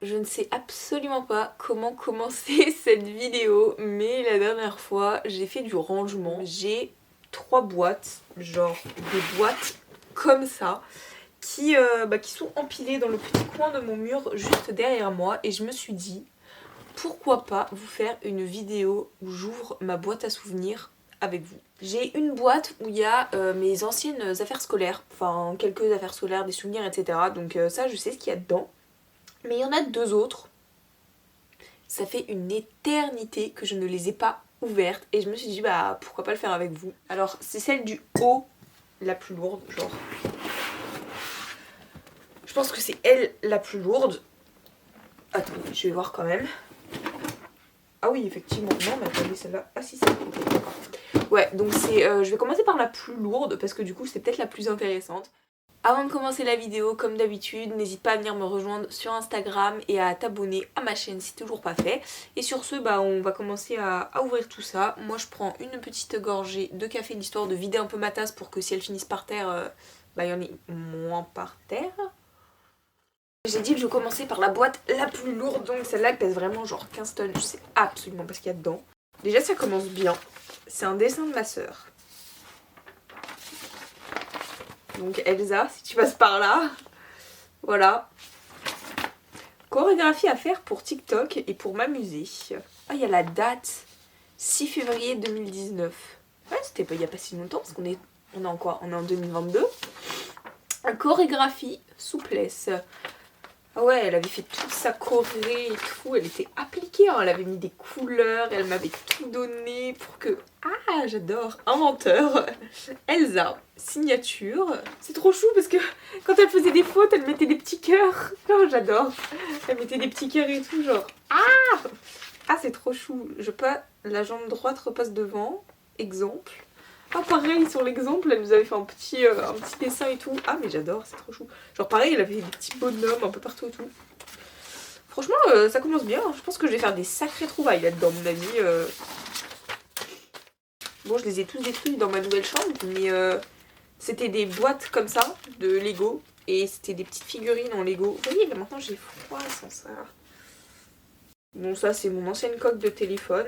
Je ne sais absolument pas comment commencer cette vidéo, mais la dernière fois j'ai fait du rangement. J'ai 3 boîtes, genre des boîtes comme ça, qui sont empilées dans le petit coin de mon mur juste derrière moi, et je me suis dit pourquoi pas vous faire une vidéo où j'ouvre ma boîte à souvenirs avec vous. J'ai une boîte où il y a mes anciennes affaires scolaires, enfin quelques affaires scolaires, des souvenirs, etc. Donc ça je sais ce qu'il y a dedans. Mais il y en a 2 autres. Ça fait une éternité que je ne les ai pas ouvertes et je me suis dit bah pourquoi pas le faire avec vous. Alors c'est celle du haut, la plus lourde, genre. Je pense que c'est elle la plus lourde. Attendez, je vais voir quand même. Ah oui, effectivement, non mais attendez, celle-là. Ah si, c'est ok, d'accord. Ouais, donc c'est, je vais commencer par la plus lourde parce que du coup c'est peut-être la plus intéressante. Avant de commencer la vidéo, comme d'habitude, n'hésite pas à venir me rejoindre sur Instagram et à t'abonner à ma chaîne si c'est toujours pas fait. Et sur ce, bah on va commencer à ouvrir tout ça. Moi je prends une petite gorgée de café, l'histoire de vider un peu ma tasse pour que si elle finisse par terre, bah il y en ait moins par terre. J'ai dit que je commençais par la boîte la plus lourde, donc celle-là elle pèse vraiment genre 15 tonnes, je sais absolument pas ce qu'il y a dedans. Déjà ça commence bien, c'est un dessin de ma sœur. Donc Elsa, si tu passes par là, voilà. Chorégraphie à faire pour TikTok et pour m'amuser. Ah, il y a la date, 6 février 2019. Ouais, c'était pas il y a pas si longtemps parce qu'on est en 2022. Chorégraphie souplesse. Ah ouais, elle avait fait toute sa choré et tout, elle était appliquée, hein. Elle avait mis des couleurs, elle m'avait tout donné pour que... Ah, j'adore. Inventeur. Elsa, signature. C'est trop chou parce que quand elle faisait des fautes, elle mettait des petits cœurs. Oh, j'adore. Elle mettait des petits cœurs et tout, genre... Ah, ah, c'est trop chou. La jambe droite repasse devant. Exemple. Ah, pareil, sur l'exemple, elle nous avait fait un petit dessin et tout. Ah, mais j'adore, c'est trop chou. Genre, pareil, elle avait des petits bonhommes un peu partout et tout. Franchement, ça commence bien. Je pense que je vais faire des sacrées trouvailles là-dedans, mon avis. Bon, je les ai tous détruits dans ma nouvelle chambre, mais c'était des boîtes comme ça, de Lego. Et c'était des petites figurines en Lego. Vous voyez, là, maintenant, j'ai froid sans ça. Bon, ça, c'est mon ancienne coque de téléphone.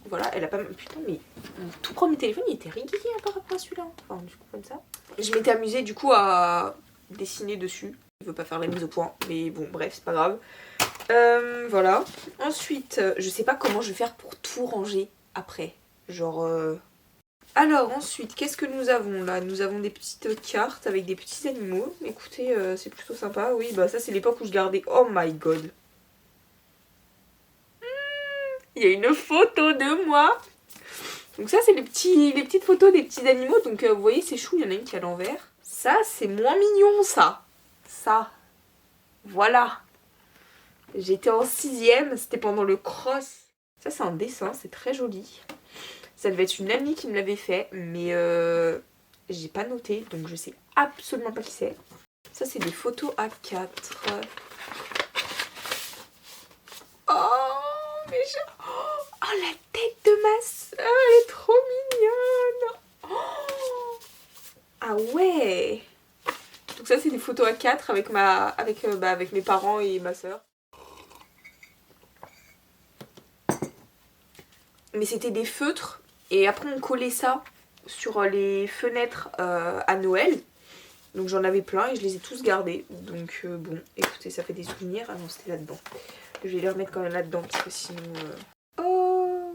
Voilà, elle a pas... Putain, mais mon tout premier téléphone, il était rigué par rapport à celui-là. Enfin, du coup, comme ça. Je m'étais amusée, du coup, à dessiner dessus. Je veux pas faire la mise au point, mais bon, bref, c'est pas grave. Voilà. Ensuite, je sais pas comment je vais faire pour tout ranger après. Genre... Alors, ensuite, qu'est-ce que nous avons là? Nous avons des petites cartes avec des petits animaux. Écoutez, c'est plutôt sympa. Oui, bah ça, c'est l'époque où je gardais... Oh my god. Il y a une photo de moi. Donc ça c'est les petites photos des petits animaux. Donc vous voyez c'est chou, il y en a une qui est à l'envers. Ça c'est moins mignon ça. Ça. Voilà. J'étais en 6ème, c'était pendant le cross. Ça c'est un dessin, c'est très joli. Ça devait être une amie qui me l'avait fait. Mais j'ai pas noté, donc je sais absolument pas qui c'est. Ça c'est des photos A4. Oh mais oh la tête de ma soeur, elle est trop mignonne. Oh. Ah ouais. Donc ça c'est des photos à 4 avec mes parents et ma soeur. Mais c'était des feutres et après on collait ça sur les fenêtres à Noël. Donc j'en avais plein et je les ai tous gardés. Donc bon, écoutez, ça fait des souvenirs. Ah non, c'était là-dedans. Je vais les remettre quand même là-dedans parce que sinon... Oh.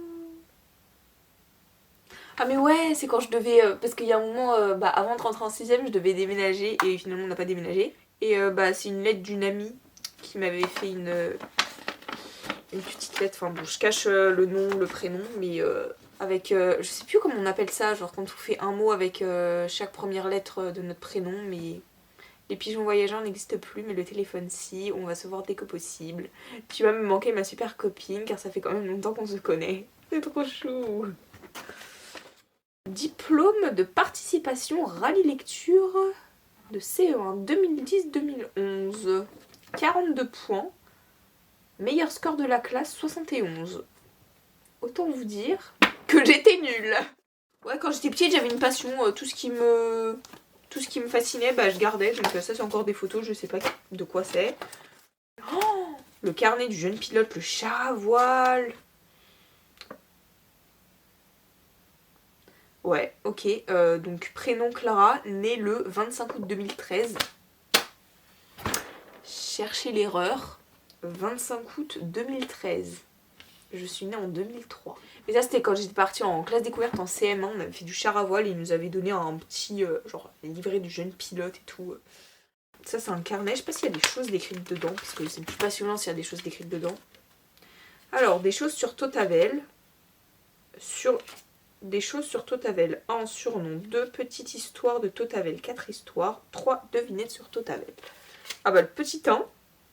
Ah mais ouais, c'est quand je devais... parce qu'il y a un moment, avant de rentrer en 6ème, je devais déménager et finalement on n'a pas déménagé. Et c'est une lettre d'une amie qui m'avait fait une petite lettre. Enfin bon, je cache le nom, le prénom, mais avec... je sais plus comment on appelle ça, genre quand on fait un mot avec chaque première lettre de notre prénom, mais... Les pigeons voyageurs n'existent plus, mais le téléphone si, on va se voir dès que possible. Tu vas me manquer ma super copine, car ça fait quand même longtemps qu'on se connaît. C'est trop chou. Diplôme de participation rallye lecture de CE1 2010-2011. 42 points. Meilleur score de la classe, 71. Autant vous dire que j'étais nulle. Ouais, quand j'étais petite, j'avais une passion, tout ce qui tout ce qui me fascinait, bah je gardais. Donc ça c'est encore des photos, je sais pas de quoi c'est. Oh, le carnet du jeune pilote, le char à voile. Ouais, ok. Donc prénom Clara, née le 25 août 2013. Cherchez l'erreur. 25 août 2013. Je suis née en 2003. Mais ça c'était quand j'étais partie en classe découverte en CM1, on avait fait du char à voile et ils nous avaient donné un petit genre livret du jeune pilote et tout. Ça c'est un carnet, je sais pas s'il y a des choses décrites dedans, parce que c'est plus passionnant s'il y a des choses décrites dedans. Alors, des choses sur Totavel. Des choses sur Totavel. 1 surnom, 2 petites histoires de Totavel, 4 histoires, 3 devinettes sur Totavel. Ah bah le petit 1,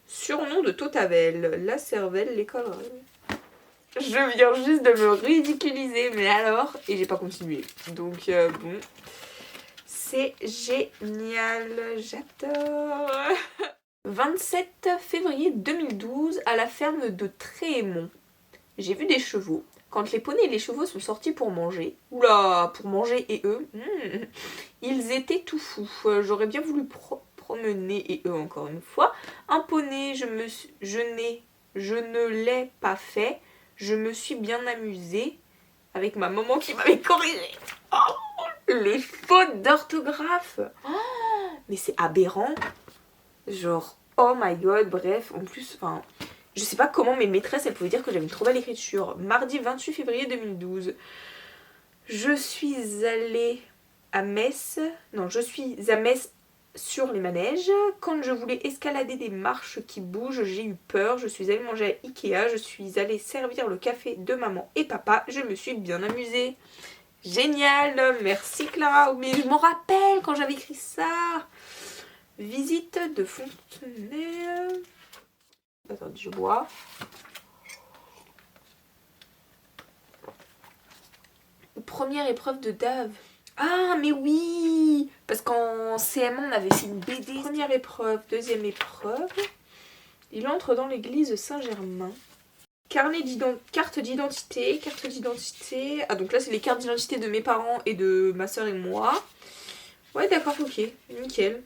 surnom de Totavel, la cervelle, l'école. Je viens juste de me ridiculiser, mais alors, et j'ai pas continué. Donc bon, c'est génial, j'adore. 27 février 2012, à la ferme de Trémont. J'ai vu des chevaux. Quand les poneys et les chevaux sont sortis pour manger, oula, pour manger et eux, ils étaient tout fous. J'aurais bien voulu promener et eux encore une fois. Un poney, je ne l'ai pas fait. Je me suis bien amusée avec ma maman qui m'avait corrigé. Oh, les fautes d'orthographe. Oh, mais c'est aberrant. Genre, oh my god, bref, en plus, enfin, je sais pas comment mes maîtresses, elles pouvaient dire que j'avais une trop belle écriture. Mardi 28 février 2012. Je suis allée à Metz. Non, je suis à Metz sur les manèges. Quand je voulais escalader des marches qui bougent, j'ai eu peur. Je suis allée manger à Ikea. Je suis allée servir le café de maman et papa. Je me suis bien amusée. Génial, merci Clara. Mais je m'en rappelle quand j'avais écrit ça. Visite de Fontenay. Attends, je bois. Première épreuve de Dave. Ah, mais oui! Parce qu'en CM1, on avait fait une BD. Première épreuve, deuxième épreuve. Il entre dans l'église Saint-Germain. Carte d'identité. Ah, donc là, c'est les cartes d'identité de mes parents et de ma soeur et moi. Ouais, d'accord, ok. Nickel.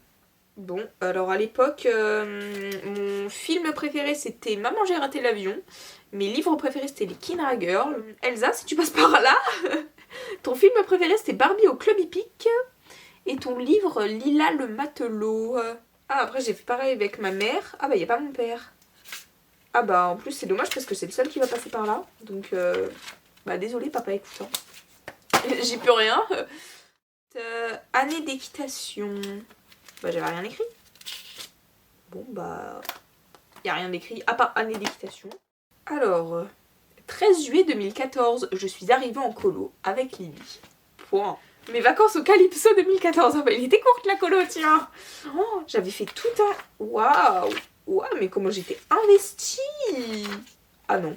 Bon, alors à l'époque, mon film préféré c'était Maman j'ai raté l'avion. Mes livres préférés c'était les Kinder Girl. Elsa, si tu passes par là. Ton film préféré c'était Barbie au Club Hippique. Et ton livre Lila le matelot. Ah, après j'ai fait pareil avec ma mère. Ah bah y a pas mon père. Ah bah en plus c'est dommage parce que c'est le seul qui va passer par là. Donc bah désolé papa écoutant. J'y peux rien. Année d'équitation. Bah j'avais rien écrit. Bon bah... Y a rien d'écrit à part année d'équitation. Alors... 13 juillet 2014, je suis arrivée en colo avec Lily. Point. Mes vacances au Calypso 2014. Ah bah il était courte la colo, tiens. Oh, j'avais fait tout un... Waouh. Waouh, mais comment j'étais investie. Ah non.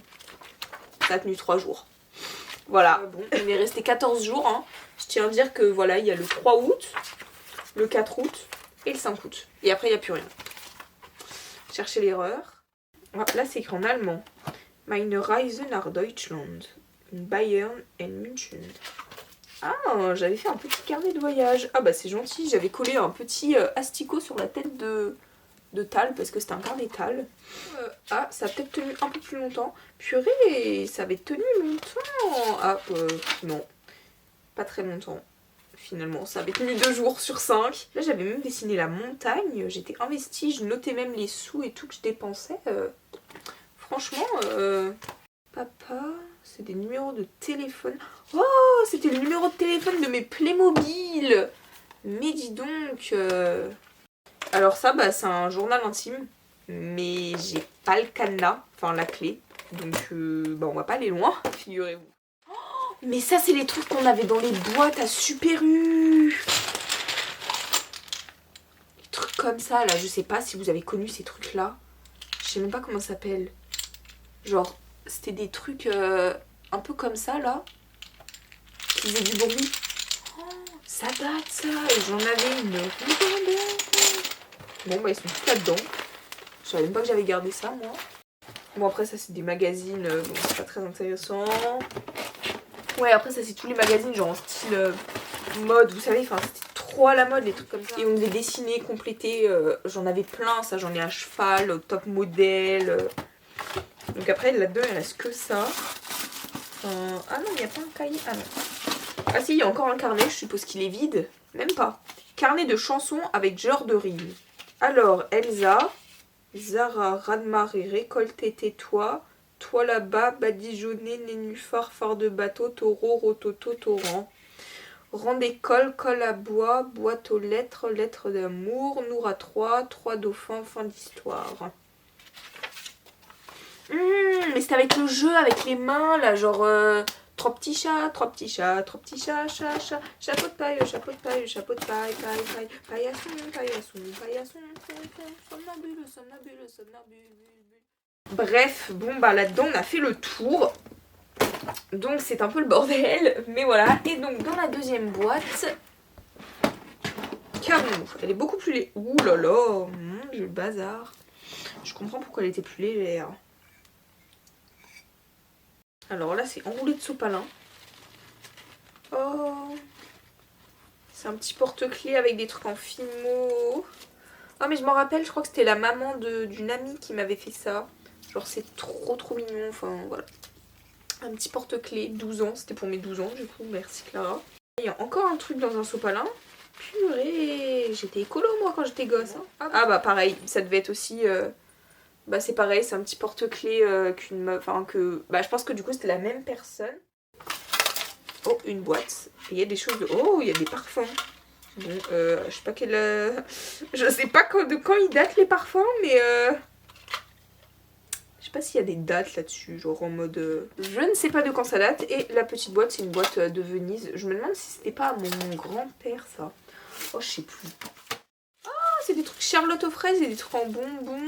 Ça a tenu 3 jours. Voilà. Bon, il m'est resté 14 jours. Hein. Je tiens à dire que voilà, il y a le 3 août, le 4 août et le 5 août. Et après, il n'y a plus rien. Cherchez l'erreur. Ah, là, c'est écrit en allemand. Meine Reise nach Deutschland. In Bayern und München. Ah, j'avais fait un petit carnet de voyage. Ah bah c'est gentil, j'avais collé un petit asticot sur la tête de Tal parce que c'était un carnet Tal. Ah, ça a peut-être tenu un peu plus longtemps. Purée, ça avait tenu longtemps. Ah, non. Pas très longtemps. Finalement, ça avait tenu 2 jours sur 5. Là, j'avais même dessiné la montagne. J'étais investie, je notais même les sous et tout que je dépensais. Franchement, papa, c'est des numéros de téléphone. Oh, c'était le numéro de téléphone de mes Playmobil. Mais dis donc. Alors ça, bah, c'est un journal intime. Mais j'ai pas le cadenas, enfin la clé. Donc, bah, on va pas aller loin, figurez-vous. Oh, mais ça, c'est les trucs qu'on avait dans les boîtes à Super U. Des trucs comme ça, là. Je sais pas si vous avez connu ces trucs-là. Je sais même pas comment ça s'appelle. Genre, c'était des trucs un peu comme ça, là. Qui faisaient du bruit. Oh, ça date, ça. Et j'en avais une ribambelle. Bon, bah, ils sont tous là-dedans. Je savais même pas que j'avais gardé ça, moi. Bon, après, ça, c'est des magazines. Bon, c'est pas très intéressant. Ouais, après, ça, c'est tous les magazines, genre en style mode, vous savez. Enfin, c'était trop à la mode les trucs comme ça. Et on devait dessiner, compléter, j'en avais plein, ça j'en ai un cheval, au top modèle. Donc après là-dedans il reste que ça. Ah non, il n'y a pas un cahier. Ah non. Ah si, il y a encore un carnet, je suppose qu'il est vide. Même pas. Carnet de chansons avec genre de rimes. Alors, Elsa, Zara, Radmaré, récolté, tais-toi, toi là-bas, badigeonné, nénuphar, phare de bateau, taureau, rototo, torrent. Rang d'école, colle à bois, boîte aux lettres, lettres d'amour, Nour à trois dauphins, fin d'histoire. Mais c'était avec le jeu, avec les mains, là, genre... trois petits chats, trois petits chats, trois petits chats, chat, chat, chapeau de paille, chapeau de paille, chapeau de paille, paille, paille, paillasson, paillasson, paillasson, somnambule, somnambule, somnambule. Bref, bon bah là-dedans on a fait le tour. Donc c'est un peu le bordel, mais voilà. Et donc dans la deuxième boîte, qu'avons-nous? Elle est beaucoup plus légère. Ouh là là, mon dieu, le bazar. Je comprends pourquoi elle était plus légère. Alors là c'est enroulé de sopalin. Oh, c'est un petit porte-clés avec des trucs en fimo. Oh mais je m'en rappelle, je crois que c'était la maman d'une amie qui m'avait fait ça. Genre c'est trop mignon, enfin voilà. Un petit porte-clés, 12 ans, c'était pour mes 12 ans du coup, merci Clara. Il y a encore un truc dans un sopalin. Purée, j'étais écolo moi quand j'étais gosse. Hein. Ah bah pareil, ça devait être aussi... Bah c'est pareil, c'est un petit porte-clés qu'une meuf... Enfin que... Bah je pense que du coup c'était la même personne. Oh, une boîte. Et il y a des choses de... Oh, il y a des parfums. Bon, je sais pas quel... Je sais pas de quand ils datent les parfums, mais... Je sais pas s'il y a des dates là-dessus, genre en mode... Je ne sais pas de quand ça date. Et la petite boîte, c'est une boîte de Venise. Je me demande si c'était pas mon grand-père, ça. Oh, je sais plus. Ah, c'est des trucs Charlotte aux fraises et des trucs en bonbons.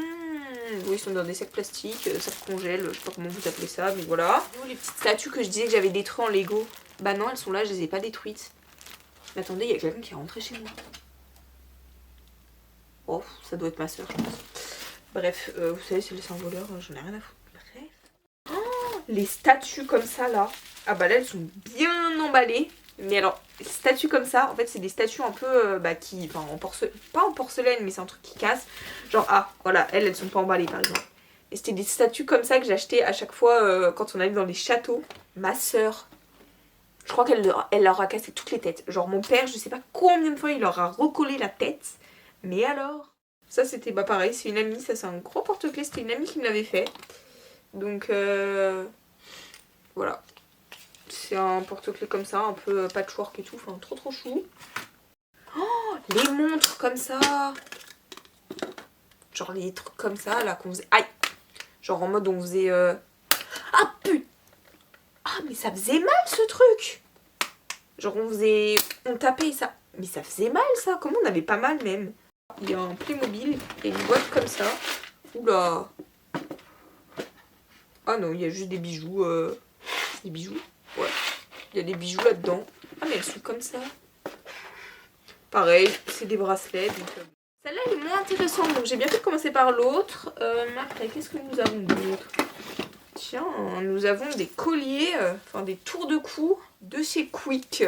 Oui, ils sont dans des sacs plastiques, ça se congèle, je sais pas comment vous appelez ça, mais voilà. Les petites statues que je disais que j'avais détruites en Lego. Bah non, elles sont là, je les ai pas détruites. Mais attendez, il y a quelqu'un qui est rentré chez moi. Oh, ça doit être ma soeur, je pense. Bref, vous savez, c'est un voleur, j'en ai rien à foutre. Bref. Oh, les statues comme ça, là. Ah bah là, elles sont bien emballées. Mais alors, les statues comme ça, en fait, c'est des statues un peu qui... Enfin, en porcelaine... Pas en porcelaine, mais c'est un truc qui casse. Genre, ah, voilà, elles sont pas emballées, par exemple. Et c'était des statues comme ça que j'achetais à chaque fois quand on allait dans les châteaux. Ma soeur... Je crois qu'elle leur a cassé toutes les têtes. Genre mon père, je sais pas combien de fois il leur a recollé la tête. Mais alors... Ça c'était bah pareil, c'est une amie, ça c'est un gros porte-clés, c'était une amie qui me l'avait fait. Donc voilà. C'est un porte-clés comme ça, un peu patchwork et tout, enfin trop chou. Oh, les montres comme ça. Genre les trucs comme ça là qu'on faisait... Aïe. Genre en mode on faisait... Ah putain. Ah mais ça faisait mal ce truc. Genre on tapait ça. Mais ça faisait mal ça. Comment on avait pas mal même. Il y a un Playmobil et une boîte comme ça. Oula. Ah non, il y a juste des bijoux. Des bijoux. Ouais. Il y a des bijoux là-dedans. Ah mais elles sont comme ça. Pareil, c'est des bracelets. Celle-là elle est moins intéressante. Donc j'ai bien fait de commencer par l'autre. Après, qu'est-ce que nous avons d'autre? Tiens, nous avons des colliers, enfin des tours de cou de chez Quick,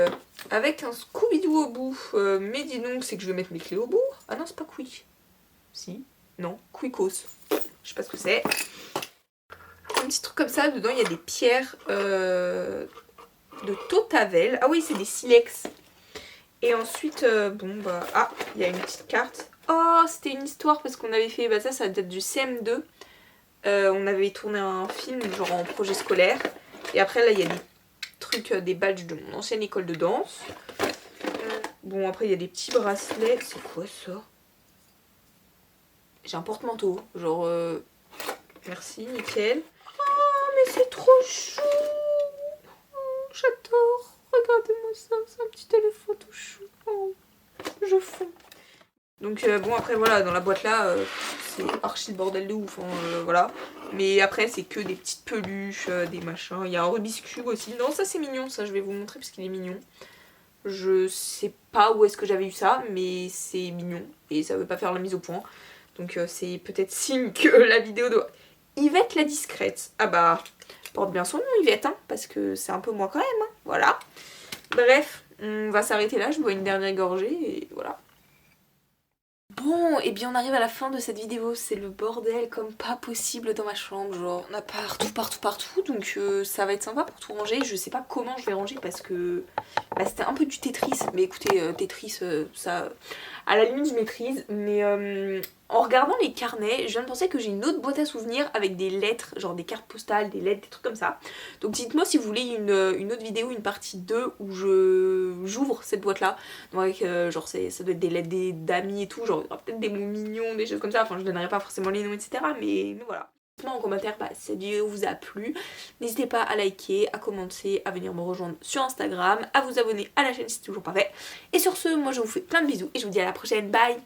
avec un Scooby-Doo au bout. Mais dis donc, c'est que je vais mettre mes clés au bout. Ah non, c'est pas Quick. Si, non, Quickos. Je sais pas ce que c'est. Un petit truc comme ça, dedans il y a des pierres de Totavel. Ah oui, c'est des silex. Et ensuite, bon bah... Ah, il y a une petite carte. Oh, c'était une histoire parce qu'on avait fait... Bah ça date du CM2. On avait tourné un film genre en projet scolaire. Et après là il y a des trucs, des badges de mon ancienne école de danse. Bon après il y a des petits bracelets. C'est quoi ça? J'ai un porte-manteau. Genre merci, nickel. Oh mais c'est trop chou. Oh, j'adore. Regardez-moi ça. C'est un petit téléphone tout chou. Oh, je fonds. Donc bon après voilà, dans la boîte là c'est archi le bordel de ouf, hein, voilà. Mais après c'est que des petites peluches, des machins. Il y a un Rubik's Cube aussi. Non ça c'est mignon, ça je vais vous montrer parce qu'il est mignon. Je sais pas où est-ce que j'avais eu ça, mais c'est mignon. Et ça veut pas faire la mise au point. Donc c'est peut-être signe que la vidéo doit... Yvette la discrète. Ah bah, porte bien son nom Yvette, hein, parce que c'est un peu moi quand même, hein, voilà. Bref, On va s'arrêter là, je bois une dernière gorgée et voilà. Bon, et bien on arrive à la fin de cette vidéo, c'est le bordel comme pas possible dans ma chambre, genre on a partout, donc ça va être sympa pour tout ranger. Je sais pas comment je vais ranger parce que bah, c'était un peu du Tetris, mais écoutez, Tetris, ça, à la limite je maîtrise, mais en regardant les carnets, je viens de penser que j'ai une autre boîte à souvenirs avec des lettres, genre des cartes postales, des lettres, des trucs comme ça. Donc dites-moi si vous voulez une autre vidéo, une partie 2 où j'ouvre cette boîte là. Donc genre ça doit être des lettres d'amis et tout, genre il y aura peut-être des mots mignons, des choses comme ça, enfin je donnerai pas forcément les noms etc. Mais voilà. Dites-moi en commentaire si cette vidéo vous a plu. N'hésitez pas à liker, à commenter, à venir me rejoindre sur Instagram, à vous abonner à la chaîne si c'est toujours pas fait. Et sur ce, moi je vous fais plein de bisous et je vous dis à la prochaine, bye.